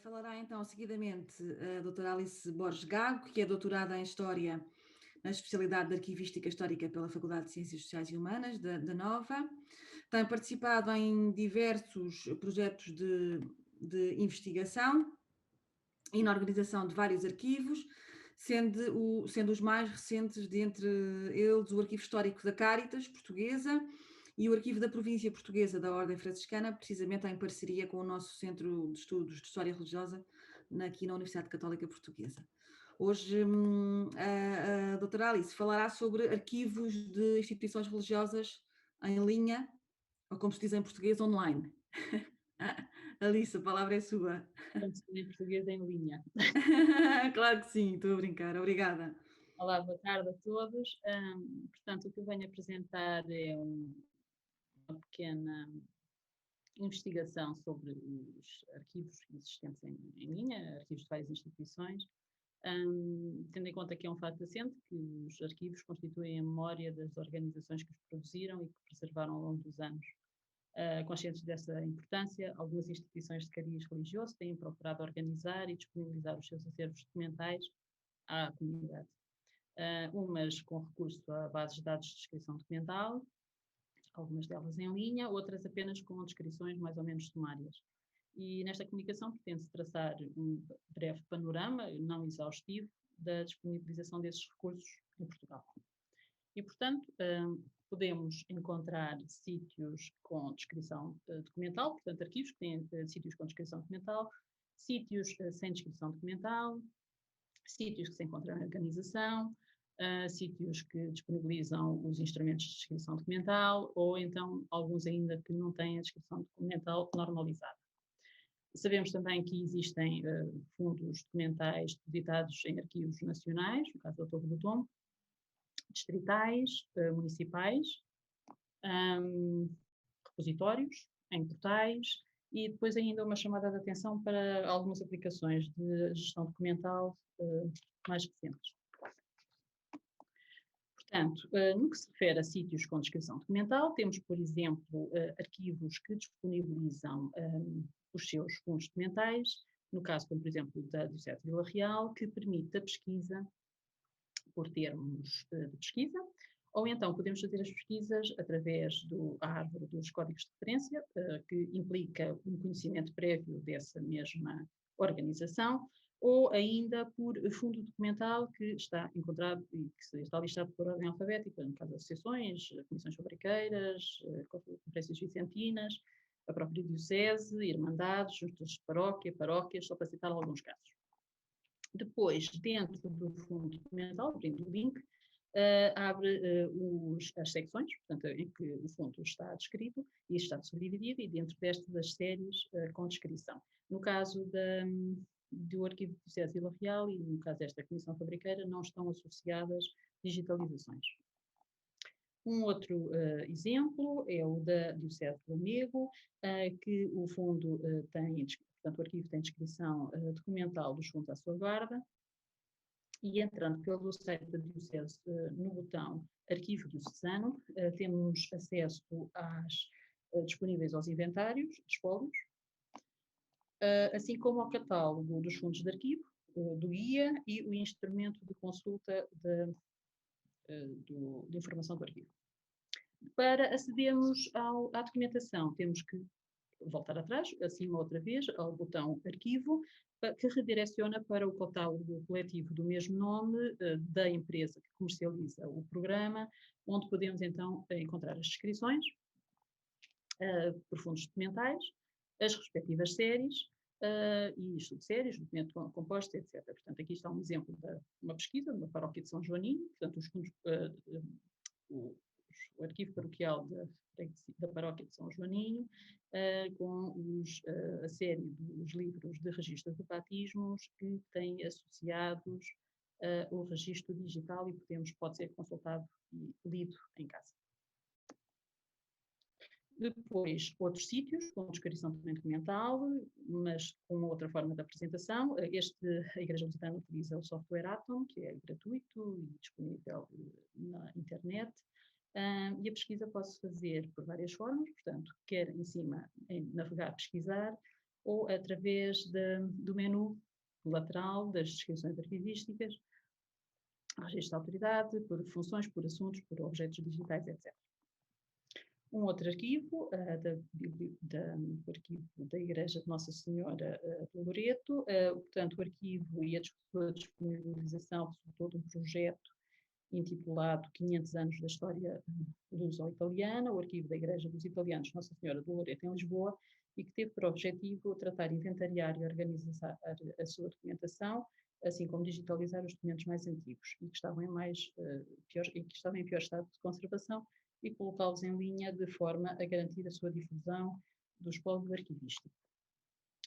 Falará então seguidamente a doutora Alice Borges Gago, que é doutorada em História na especialidade de Arquivística Histórica pela Faculdade de Ciências Sociais e Humanas da Nova. Tem participado em diversos projetos de investigação e na organização de vários arquivos, sendo os mais recentes dentre eles o Arquivo Histórico da Cáritas Portuguesa e o Arquivo da Província Portuguesa da Ordem Franciscana, precisamente em parceria com o nosso Centro de Estudos de História Religiosa aqui na Universidade Católica Portuguesa. Hoje a doutora Alice falará sobre arquivos de instituições religiosas em linha, ou como se diz em português, online. Alice, a palavra é sua. Portanto, em português em linha. Claro que sim, estou a brincar, obrigada. Olá, boa tarde a todos. Portanto, o que eu venho apresentar é uma pequena investigação sobre os arquivos existentes em linha, arquivos de várias instituições, tendo em conta que é um fato recente que os arquivos constituem a memória das organizações que os produziram e que preservaram ao longo dos anos. Conscientes dessa importância, algumas instituições de cariz religioso têm procurado organizar e disponibilizar os seus acervos documentais à comunidade. Umas com recurso a bases de dados de descrição documental, algumas delas em linha, outras apenas com descrições mais ou menos sumárias. E nesta comunicação pretende-se traçar um breve panorama, não exaustivo, da disponibilização desses recursos em Portugal. E, portanto, podemos encontrar sítios com descrição documental, portanto, arquivos que têm sítios com descrição documental, sítios sem descrição documental, sítios que se encontram em organização, sítios que disponibilizam os instrumentos de descrição documental, ou então alguns ainda que não têm a descrição documental normalizada. Sabemos também que existem fundos documentais depositados em arquivos nacionais, no caso da Torre do Tombo, distritais, municipais, repositórios, em portais, e depois ainda uma chamada de atenção para algumas aplicações de gestão documental mais recentes. Portanto, no que se refere a sítios com descrição documental, temos, por exemplo, arquivos que disponibilizam os seus fundos documentais, no caso, como por exemplo, da Diocese de Vila Real, que permite a pesquisa por termos de pesquisa, ou então podemos fazer as pesquisas através da árvore dos códigos de referência, que implica um conhecimento prévio dessa mesma organização, ou ainda por fundo documental que está encontrado e que está listado por ordem alfabética, no caso de associações, comissões fabriceiras, conferências vicentinas, a própria diocese, irmandades, juntas de paróquia, paróquias, só para citar alguns casos. Depois, dentro do fundo documental, abrindo o link, abre as secções, portanto, em que o fundo está descrito e está subdividido, e dentro destas as séries com descrição. No caso do arquivo de Diocese de Vila Real e no caso desta comissão fabriqueira, não estão associadas digitalizações. Um outro exemplo é o da Diocese de Lamego, que o fundo portanto, o arquivo tem descrição documental dos fundos à sua guarda, e entrando pelo site da Diocese no botão Arquivo Diocesano, temos acesso disponíveis aos inventários de espólios, assim como ao catálogo dos fundos de arquivo, do guia e o instrumento de consulta de informação do arquivo. Para acedermos à documentação, temos que voltar atrás, acima outra vez, ao botão Arquivo, que redireciona para o catálogo coletivo do mesmo nome da empresa que comercializa o programa, onde podemos então encontrar as descrições por fundos documentais, as respectivas séries e subséries, documento composto, etc. Portanto, aqui está um exemplo de uma pesquisa de uma paróquia de São Joaninho, portanto, os fundos, o arquivo paroquial da paróquia de São Joaninho, com a série dos livros de registro de batismos que têm associados o registro digital e pode ser consultado e lido em casa. Depois, outros sítios, com descrição documental, mas com uma outra forma de apresentação. A Igreja Lusitana utiliza o software Atom, que é gratuito e disponível na internet. E a pesquisa pode-se fazer por várias formas, portanto, quer em cima, em navegar, pesquisar, ou através do menu lateral das descrições arquivísticas, registro de autoridade, por funções, por assuntos, por objetos digitais, etc. Um outro arquivo, o arquivo da Igreja de Nossa Senhora do Loreto, portanto, o arquivo e a sua disponibilização resultou de um projeto intitulado 500 anos da história luso-italiana, o arquivo da Igreja dos Italianos Nossa Senhora do Loreto, em Lisboa, e que teve por objetivo tratar, inventariar e organizar a sua documentação, assim como digitalizar os documentos mais antigos e que estavam em pior estado de conservação, e colocá-los em linha de forma a garantir a sua difusão do espólio arquivístico.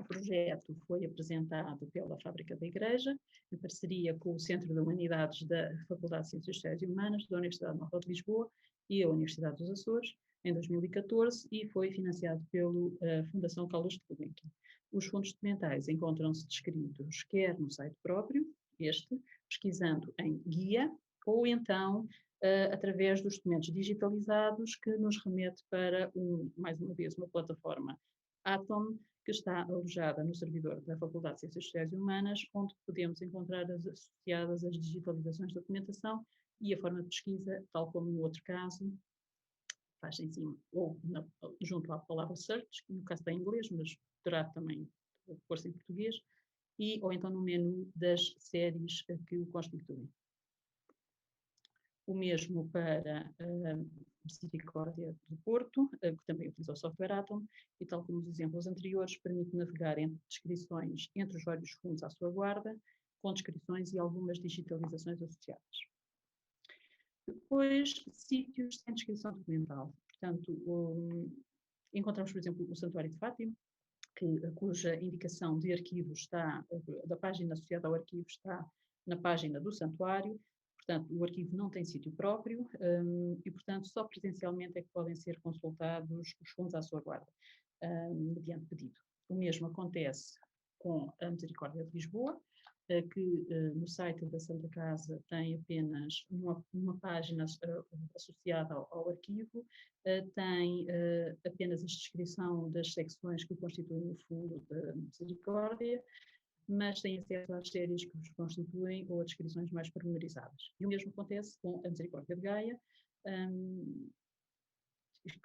O projeto foi apresentado pela Fábrica da Igreja, em parceria com o Centro de Humanidades da Faculdade de Ciências Sociais e Humanas da Universidade Nova de Lisboa e a Universidade dos Açores, em 2014, e foi financiado pela Fundação Carlos Gulbenkian. Os fundos documentais encontram-se descritos quer no site próprio, pesquisando em guia, ou então através dos documentos digitalizados, que nos remete para, mais uma vez, uma plataforma Atom, que está alojada no servidor da Faculdade de Ciências Sociais e Humanas, onde podemos encontrar as associadas às digitalizações da documentação e a forma de pesquisa, tal como no outro caso, faz em cima, ou junto à palavra search, que no caso está em inglês, mas poderá também pôr-se em português, ou então no menu das séries que o constituem. O mesmo para a Misericórdia do Porto, que também utiliza o software Atom, e tal como os exemplos anteriores, permite navegar entre descrições entre os vários fundos à sua guarda, com descrições e algumas digitalizações associadas. Depois, sítios sem descrição documental. Portanto, encontramos, por exemplo, o Santuário de Fátima, cuja indicação de arquivo está, da página associada ao arquivo está na página do santuário. Portanto, o arquivo não tem sítio próprio e, portanto, só presencialmente é que podem ser consultados os fundos à sua guarda, mediante pedido. O mesmo acontece com a Misericórdia de Lisboa, que no site da Santa Casa tem apenas uma página associada ao arquivo, tem apenas a descrição das secções que constituem o fundo da Misericórdia, mas tem acesso às séries que os constituem ou a descrições mais pormenorizadas. E o mesmo acontece com a Misericórdia de Gaia,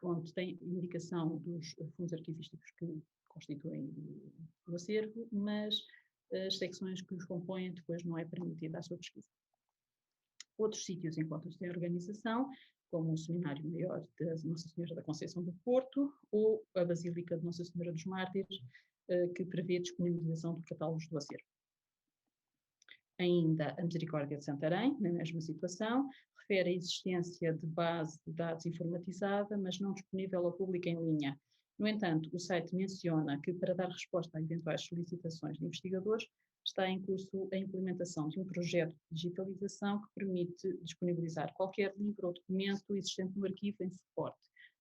onde tem indicação dos fundos arquivísticos que constituem o acervo, mas as secções que os compõem depois não é permitida a sua pesquisa. Outros sítios encontram-se em organização, como o Seminário Maior de Nossa Senhora da Conceição do Porto ou a Basílica de Nossa Senhora dos Mártires, que prevê a disponibilização de catálogos do acervo. Ainda a Misericórdia de Santarém, na mesma situação, refere a existência de base de dados informatizada, mas não disponível ao público em linha. No entanto, o site menciona que, para dar resposta a eventuais solicitações de investigadores, está em curso a implementação de um projeto de digitalização que permite disponibilizar qualquer livro ou documento existente no arquivo em suporte,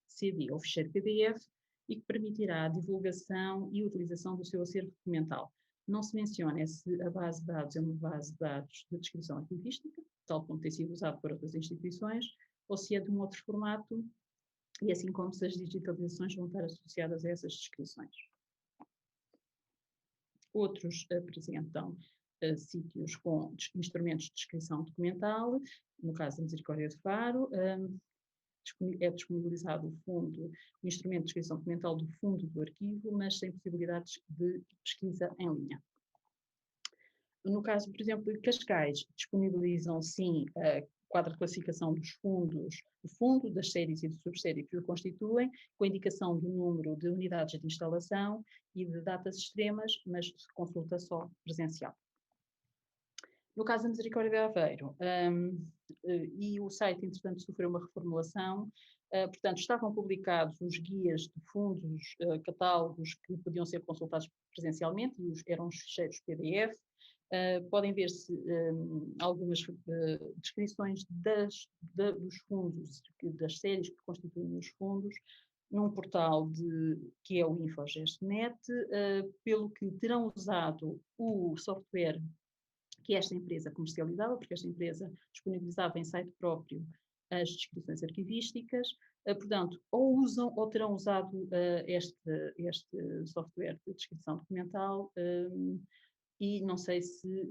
CD ou ficheiro PDF, e que permitirá a divulgação e utilização do seu acervo documental. Não se menciona se a base de dados é uma base de dados de descrição arquivística, tal como tem sido usado por outras instituições, ou se é de um outro formato, e assim como se as digitalizações vão estar associadas a essas descrições. Outros apresentam sítios com instrumentos de descrição documental, no caso da Misericórdia de Faro, é disponibilizado o instrumento de descrição documental do fundo do arquivo, mas sem possibilidades de pesquisa em linha. No caso, por exemplo, de Cascais, disponibilizam sim a quadro de classificação dos fundos, do fundo, das séries e de subséries que o constituem, com a indicação do número de unidades de instalação e de datas extremas, mas se consulta só presencial. No caso da Misericórdia de Aveiro, e o site, entretanto, sofreu uma reformulação, portanto, estavam publicados os guias de fundos, catálogos que podiam ser consultados presencialmente, e eram os ficheiros PDF. Podem ver-se algumas descrições dos fundos, das séries que constituem os fundos, num portal que é o InfoGestNet, pelo que terão usado o software que esta empresa comercializava, porque esta empresa disponibilizava em site próprio as descrições arquivísticas, Portanto, ou usam ou terão usado este software de descrição documental, e não sei se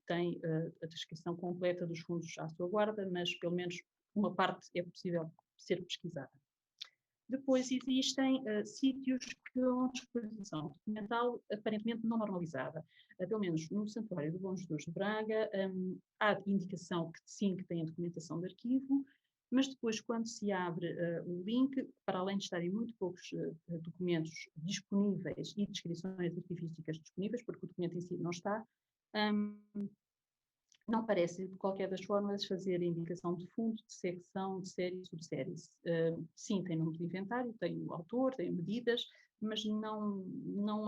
tem a descrição completa dos fundos à sua guarda, mas pelo menos uma parte é possível ser pesquisada. Depois existem sítios com disposição documental aparentemente não normalizada. Pelo menos no Santuário do Bom Jesus de Braga, há indicação que sim, que tem a documentação de arquivo, mas depois quando se abre o link, para além de estarem muito poucos documentos disponíveis e descrições arquivísticas disponíveis, porque o documento em si não está, não parece, de qualquer das formas, fazer indicação de fundo, de secção, de série, subséries. Sim, tem número de inventário, tem o autor, tem medidas, mas não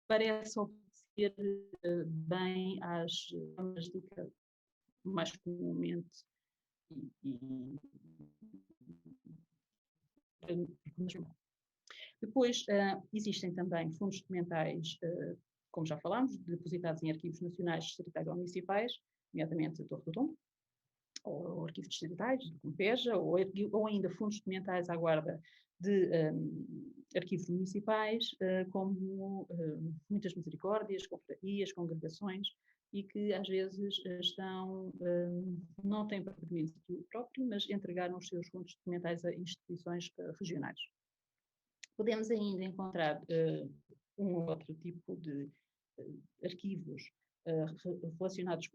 aparece obedecer bem às normas de que mais comumente Depois, existem também fundos documentais, como já falámos, depositados em arquivos nacionais, distritais ou municipais, nomeadamente Torre do Dom, ou arquivos distritais, de Compeja, ou ainda fundos documentais à guarda de arquivos municipais, como muitas misericórdias, confrarias, congregações, e que às vezes não têm patrocínio próprio, mas entregaram os seus fundos documentais a instituições regionais. Podemos ainda encontrar um outro tipo de arquivos relacionados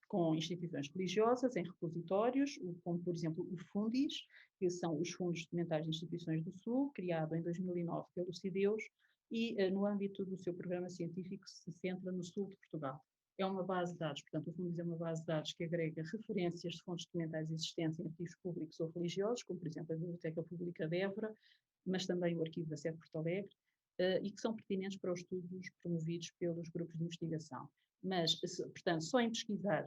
com instituições religiosas, em repositórios, como por exemplo o Fundis, que são os Fundos Documentais de Instituições do Sul, criado em 2009 pelo CIDEUS, e no âmbito do seu programa científico se centra no sul de Portugal. É uma base de dados, portanto, o Fundis é uma base de dados que agrega referências de fontes documentais existentes em arquivos públicos ou religiosos, como por exemplo a Biblioteca Pública de Évora, mas também o Arquivo da Sé de Porto Alegre, e que são pertinentes para os estudos promovidos pelos grupos de investigação. Mas, portanto, só em pesquisar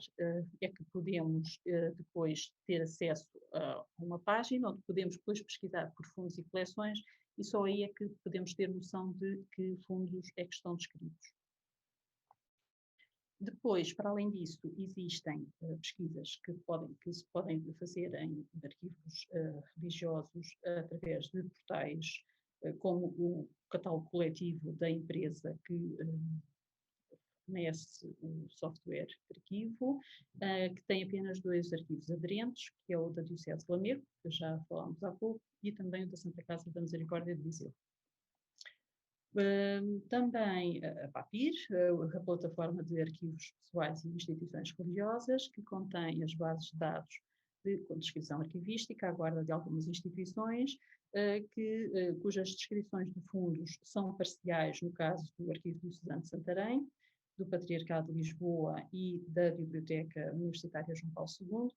é que podemos depois ter acesso a uma página, onde podemos depois pesquisar por fundos e coleções, e só aí é que podemos ter noção de que fundos é que estão descritos. Depois, para além disso, existem pesquisas que se podem fazer em arquivos religiosos através de portais como o catálogo coletivo da empresa que fornece o software de arquivo, que tem apenas 2 arquivos aderentes, que é o da Diocese de Lamego, que já falámos há pouco, e também o da Santa Casa da Misericórdia de Viseu. Também a PAPIR, a plataforma de arquivos pessoais e instituições religiosas, que contém as bases de dados com descrição arquivística, à guarda de algumas instituições, cujas descrições de fundos são parciais, no caso do Arquivo Diocesano de Santarém, do Patriarcado de Lisboa e da Biblioteca Universitária João Paulo II,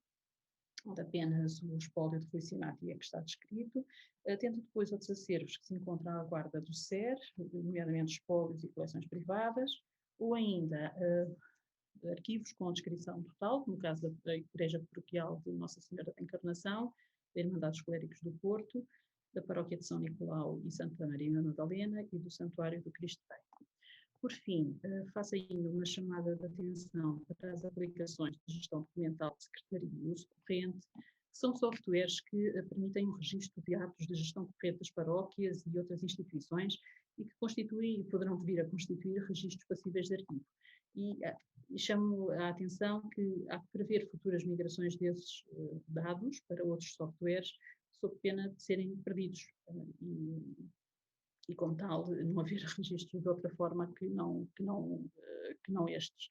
onde apenas o espólio de Rui Sinati é que está descrito, tendo depois outros acervos que se encontram à guarda do SER, nomeadamente espólios e coleções privadas, ou ainda arquivos com descrição total, no caso da Igreja Paroquial de Nossa Senhora da Encarnação, da Irmandade dos Clérigos do Porto, da Paróquia de São Nicolau e Santa Maria Madalena e do Santuário do Cristo Rei. Por fim, faço ainda uma chamada de atenção para as aplicações de gestão documental de secretaria e uso corrente, que são softwares que permitem o registro de atos de gestão corrente das paróquias e outras instituições e que constituem e poderão vir a constituir registros passíveis de arquivo. E chamo a atenção que há que prever futuras migrações desses dados para outros softwares, sob pena de serem perdidos. E como tal, não haver registros de outra forma que não estes.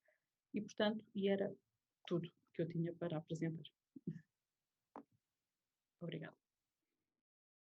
E, portanto, era tudo que eu tinha para apresentar. Obrigada.